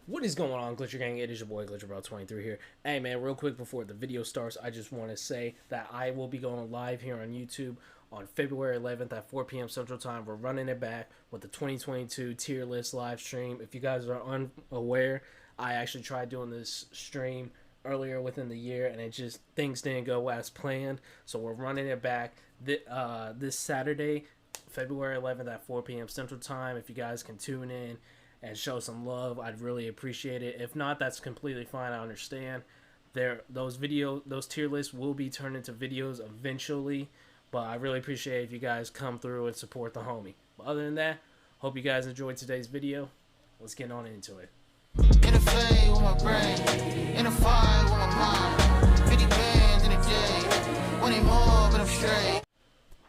What is going on, Glitcher Gang? It is your boy GlitcherBro23 here. Hey man, real quick before the video starts, I just want to say that I will be going live here on YouTube on February 11th at 4 p.m. Central Time. We're running it back with the 2022 tier list live stream. If you guys are unaware, I actually tried doing this stream earlier within the year and things didn't go as planned. So we're running it back this Saturday, February 11th at 4 p.m. Central Time. If you guys can tune in and show some love, I'd really appreciate it. If not, that's completely fine. I understand. Those tier lists will be turned into videos eventually, but I really appreciate if you guys come through and support the homie. But other than that, hope you guys enjoyed today's video. Let's get on into it. In a flame with my brain, in a fire with my mind. 50 bands in a day, wanting more, but I'm straight.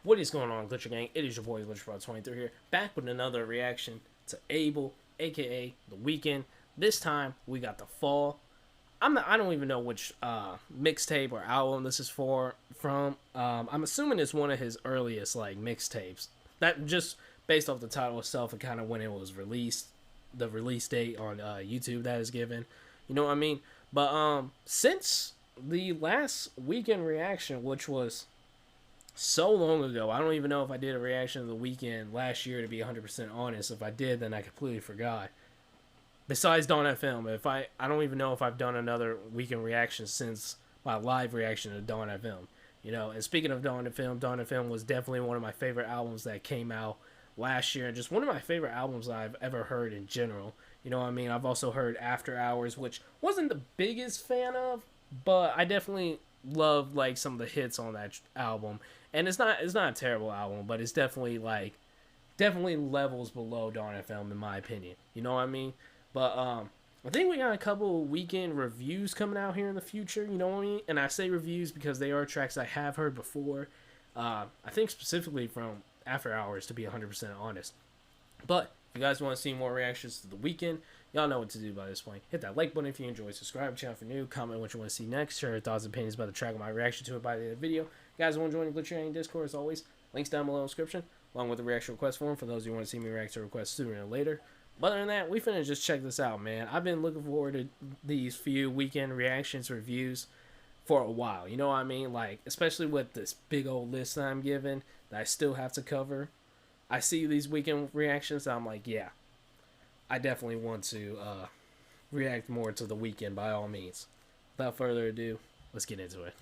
What is going on, Glitcher Gang? It is your boy GlitcherBro23 here, back with another reaction to Abel, aka The Weeknd. This time we got the fall. I don't even know which mixtape or album this is from. I'm assuming it's one of his earliest like mixtapes. That just based off the title itself and kind of when it was released, the release date on YouTube that is given. You know what I mean? But since the last Weeknd reaction, which was so long ago, I don't even know if I did a reaction to The Weeknd last year, to be 100% honest. If I did, then I completely forgot. Besides Dawn FM, I don't even know if I've done another Weeknd reaction since my live reaction to Dawn FM. You know, and speaking of Dawn FM was definitely one of my favorite albums that came out last year, and just one of my favorite albums I've ever heard in general. You know what I mean? I've also heard After Hours, which wasn't the biggest fan of, but I definitely loved like some of the hits on that album. And it's not a terrible album, but it's definitely levels below Dawn FM in my opinion. You know what I mean? But I think we got a couple Weeknd reviews coming out here in the future. You know what I mean? And I say reviews because they are tracks I have heard before. I think specifically from After Hours, to be 100% honest. But if you guys want to see more reactions to The Weeknd, y'all know what to do by this point. Hit that like button if you enjoyed. Subscribe to the channel for new. Comment what you want to see next. Share your thoughts and opinions about the track and my reaction to it by the end of the video. If you guys want to join the Glitcher Gang Discord, as always, links down below in the description, along with the reaction request form for those who want to see me react to requests sooner or later. But other than that, we finna just check this out, man. I've been looking forward to these few Weeknd reactions, reviews for a while. You know what I mean? Like, especially with this big old list that I'm given that I still have to cover. I see these Weeknd reactions, and I'm like, yeah, I definitely want to react more to The Weeknd by all means. Without further ado, let's get into it.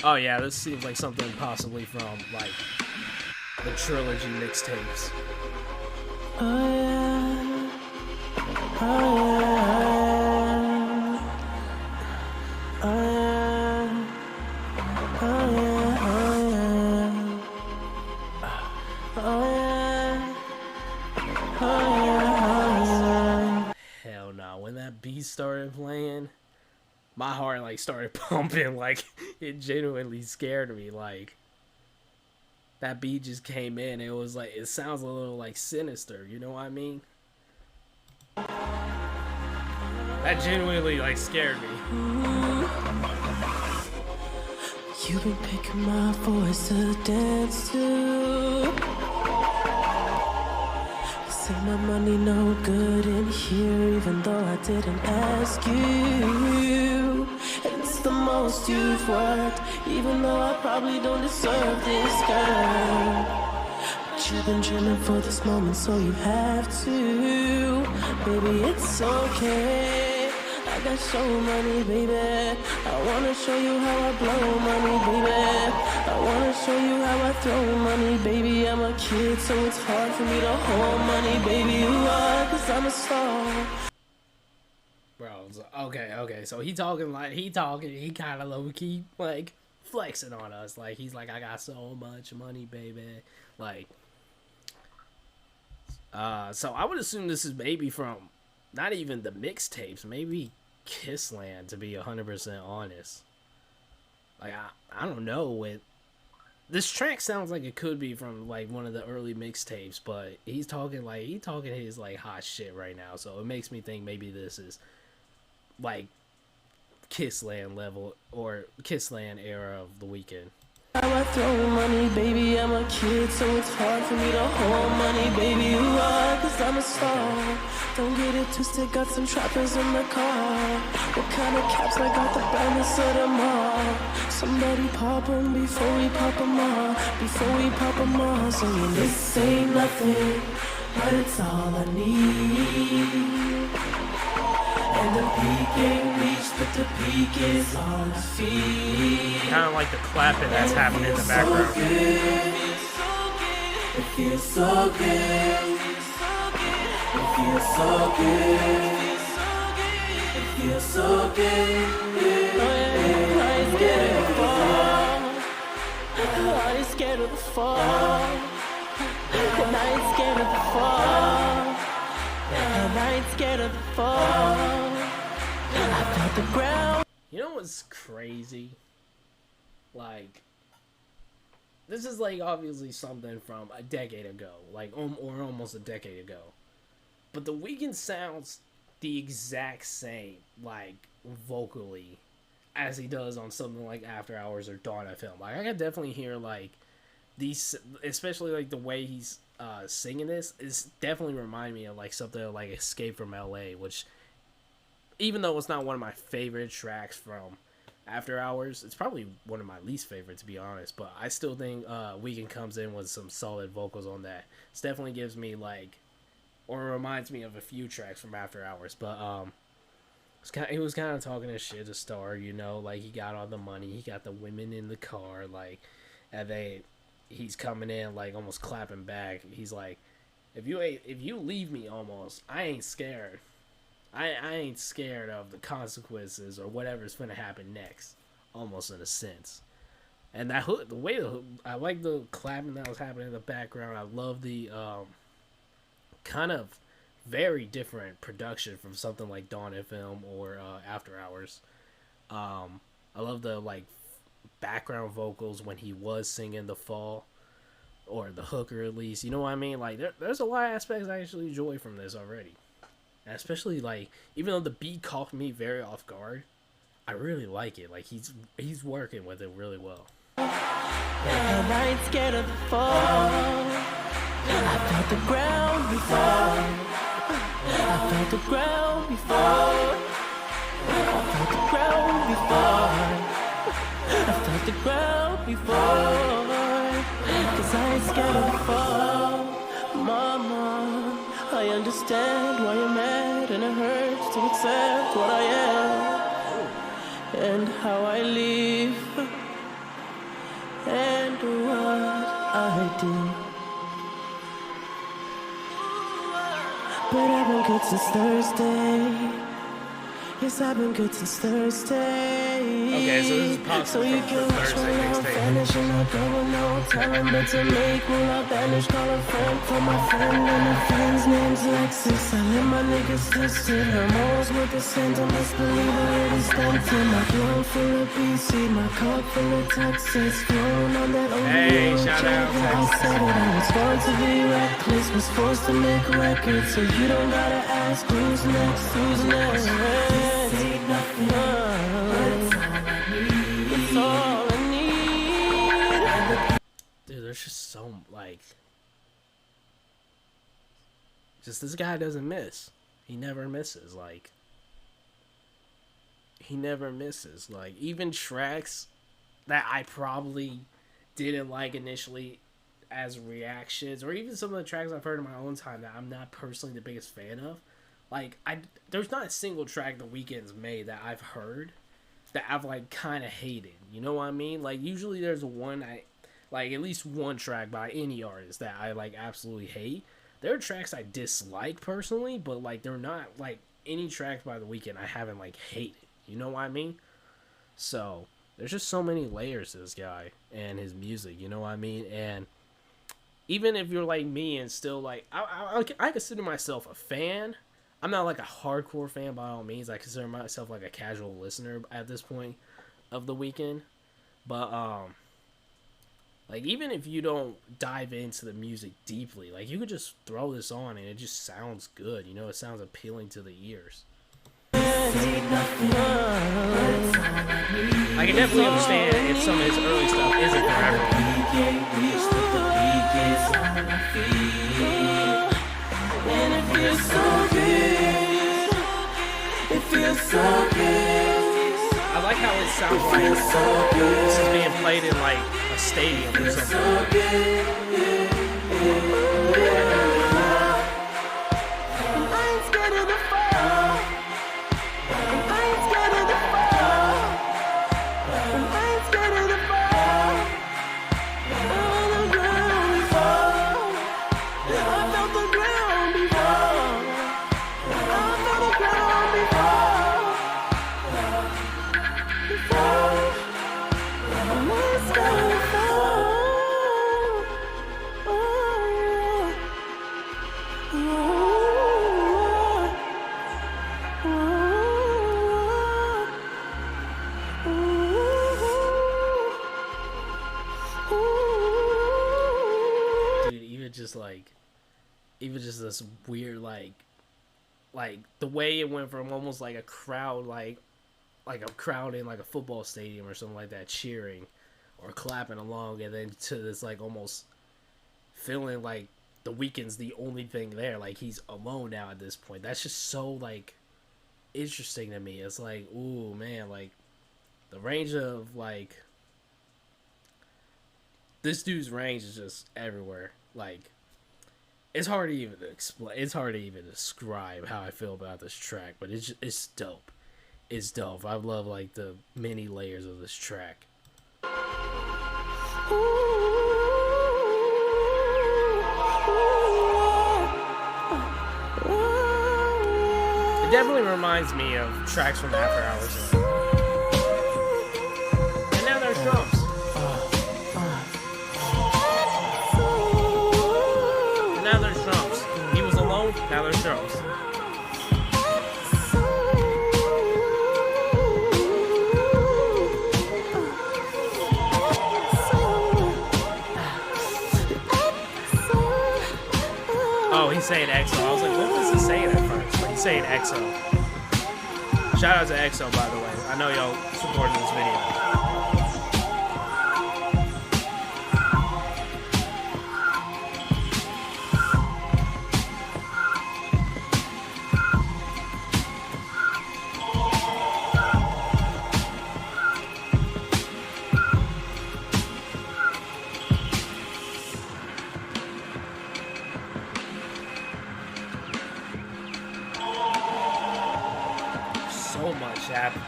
Oh yeah, this seems like something possibly from like the trilogy mixtapes. Oh yeah, oh yeah, oh yeah, oh yeah, oh yeah, oh yeah. Hell no, when that beat started playing, my heart like started pumping. Like, it genuinely scared me. Like, that beat just came in. It was like, it sounds a little like sinister, you know what I mean? That genuinely like scared me. You've been picking my voice to dance to. Say my money no good in here, even though I didn't ask you. It's the most you've worked, even though I probably don't deserve this, girl. But you've been dreaming for this moment, so you have to. Baby, it's okay. I got so money, baby. I wanna show you how I blow money, baby. I wanna show you how I throw money, baby. I'm a kid, so it's hard for me to hold money, baby. You are, cause I'm a star. Bro, okay, so he kind of low-key, like, flexing on us. Like, he's like, I got so much money, baby. Like, so I would assume this is maybe from, not even the mixtapes, maybe Kissland, to be 100% honest. Like, I don't know, this track sounds like it could be from, like, one of the early mixtapes, but he's talking his, like, hot shit right now, so it makes me think maybe this is like Kissland level or Kissland era of The Weeknd. How I throwing money, baby, I'm a kid, so it's hard for me to hold money, baby, you are, cause I'm a star. Don't get it twisted, got some trappers in the car. What kind of caps, I got the brightness of them all. Somebody pop 'em before we pop 'em all. Before we pop 'em all, saying this ain't nothing, but it's all I need. And the peak ain't reached, but the peak is on my feet. Kind of like the clapping that's happening in the background. It feels so good. It feels so good. It feels so good. I ain't scared of the fall. I ain't scared of the fall. And I ain't scared of the fall. And I ain't scared of the fall. I felt the ground. You know what's crazy? Like, this is like obviously something from a decade ago, like or almost a decade ago. But the Weeknd sounds the exact same, like vocally, as he does on something like After Hours or Dawn FM. Like I can definitely hear like these, especially like the way he's singing this is definitely remind me of like something like Escape from LA, which even though it's not one of my favorite tracks from After Hours, it's probably one of my least favorite, to be honest, but I still think Weeknd comes in with some solid vocals on that. It definitely gives me like, or reminds me of a few tracks from After Hours, but he was kind of talking his shit to start, you know, like he got all the money, he got the women in the car, like, and he's coming in like almost clapping back. He's like, if you leave me, almost, I ain't scared. I ain't scared of the consequences or whatever's gonna happen next, almost in a sense. And that hook, the way I like the clapping that was happening in the background. I love the kind of very different production from something like Dawn FM or After Hours. I love the like background vocals when he was singing the fall, or the hooker at least. You know what I mean? Like there's a lot of aspects I actually enjoy from this already. And especially like, even though the beat caught me very off guard, I really like it. Like he's working with it really well. And I ain't scared of the fall. I felt the ground before. I felt the ground before. I felt the ground before. I felt the ground before. Cause I ain't scared of the fall. Mama, I understand why you're mad, and it hurts to accept what I am and how I live and what I do. But I've been good since Thursday. Yes, I've been good since Thursday. Okay, so this is possible So you can watch my love vanish and I go with no time. But to make me not vanish, call a friend for my friend. And my friend's name's Lexus. I let my niggas listed. Her morals with the scent. I must believe it is dented. My blood full of BC, my cup full of Texas. Flown on that Hey, shout out I said it, I was born to be reckless. Was forced to make records. So you don't gotta ask who's next, who's next. Ain't nothing, it's all I need. Dude, there's just so like, just this guy doesn't miss. He never misses. Like, he never misses. Like, even tracks that I probably didn't like initially as reactions, or even some of the tracks I've heard in my own time that I'm not personally the biggest fan of. Like, there's not a single track The Weeknd's made that I've heard that I've, like, kind of hated. You know what I mean? Like, usually there's like, at least one track by any artist that I, like, absolutely hate. There are tracks I dislike personally, but, like, they're not, like, any tracks by The Weeknd I haven't, like, hated. You know what I mean? So, there's just so many layers to this guy and his music, you know what I mean? And even if you're like me and still, like, I consider myself a fan. I'm not like a hardcore fan by all means. I consider myself like a casual listener at this point of The Weeknd. But like, even if you don't dive into the music deeply, like, you could just throw this on and it just sounds good. You know, it sounds appealing to the ears. Ain't nothing, it's all I need. I can definitely understand if some of his early stuff isn't for everyone. And it feels so good. It feels so good. I like how it sounds like this is being played in like a stadium or something. Even just this weird like the way it went from almost like a crowd like a crowd in like a football stadium or something like that cheering or clapping along, and then to this like almost feeling like the Weeknd's the only thing there, like he's alone now at this point. That's just so like interesting to me. It's like, ooh man, like the range of like this dude's range is just everywhere. Like it's hard to even explain. It's hard to even describe how I feel about this track, but it's dope. It's dope. I love like the many layers of this track. It definitely reminds me of tracks from After Hours. And now there's drums. Now there's drums. He was alone, now there's drums. Oh, he's saying EXO. I was like, what was he saying at first? But he's saying EXO. Shout out to EXO, by the way. I know y'all supporting this video.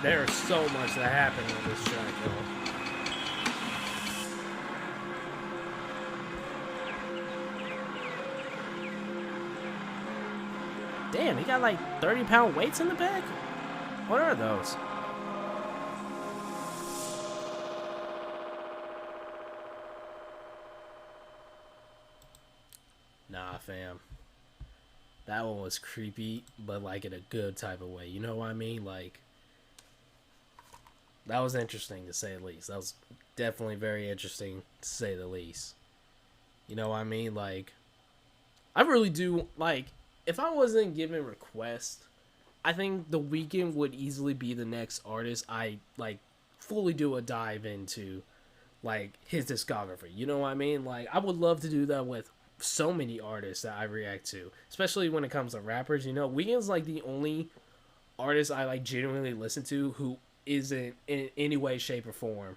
There's so much that happened on this track, though. Damn, he got like 30-pound weights in the back? What are those? Nah, fam. That one was creepy, but like in a good type of way. You know what I mean? Like, that was interesting to say the least. That was definitely very interesting to say the least. You know what I mean? Like, I really do, like, if I wasn't given requests, I think The Weeknd would easily be the next artist I, like, fully do a dive into, like, his discography. You know what I mean? Like, I would love to do that with so many artists that I react to, especially when it comes to rappers. You know, Weeknd's, like, the only artist I, like, genuinely listen to who isn't in any way, shape, or form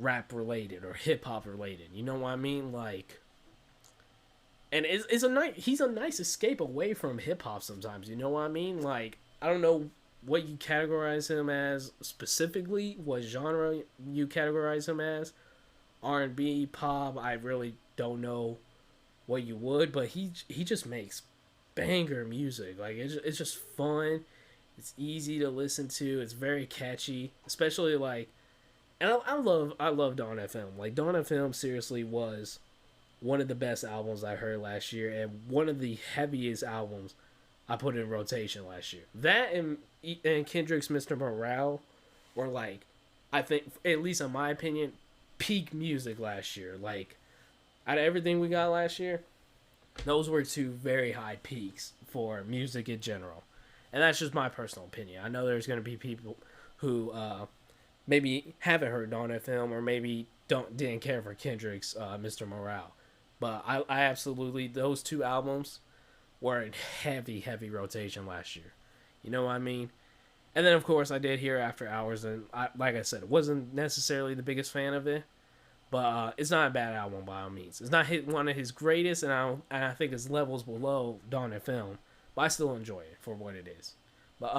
rap related or hip hop related. You know what I mean? Like, and he's a nice escape away from hip hop sometimes. You know what I mean? Like, I don't know what you categorize him as specifically, what genre you categorize him as, R&B, pop. I really don't know what you would, but he just makes banger music. Like, it's just fun. It's easy to listen to. It's very catchy, especially like, and I love Dawn FM. Like, Dawn FM seriously was one of the best albums I heard last year, and one of the heaviest albums I put in rotation last year. That and Kendrick's Mr. Morale were like, I think, at least in my opinion, peak music last year. Like, out of everything we got last year, those were two very high peaks for music in general. And that's just my personal opinion. I know there's going to be people who maybe haven't heard Dawn FM or maybe didn't care for Kendrick's Mr. Morale. But I absolutely, those two albums were in heavy rotation last year. You know what I mean? And then of course I did hear After Hours, and like I said, wasn't necessarily the biggest fan of it, but it's not a bad album by all means. It's not one of his greatest, and I think his levels below Dawn FM, but I still enjoy it for what it is. But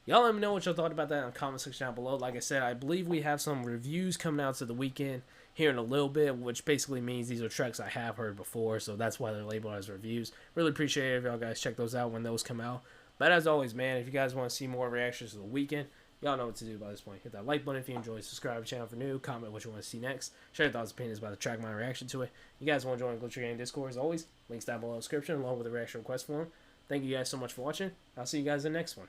y'all let me know what y'all thought about that in the comment section down below. Like I said, I believe we have some reviews coming out to the weekend here in a little bit, which basically means these are tracks I have heard before, so that's why they're labeled as reviews. Really appreciate it if y'all guys check those out when those come out. But as always, man, if you guys want to see more reactions to the weekend, y'all know what to do by this point. Hit that like button if you enjoyed, subscribe to the channel for new, comment what you want to see next, share your thoughts and opinions about the track, my reaction to it. You guys want to join the Glitcher Gang Discord, as always, links down below in the description along with the reaction request form. Thank you guys so much for watching. I'll see you guys in the next one.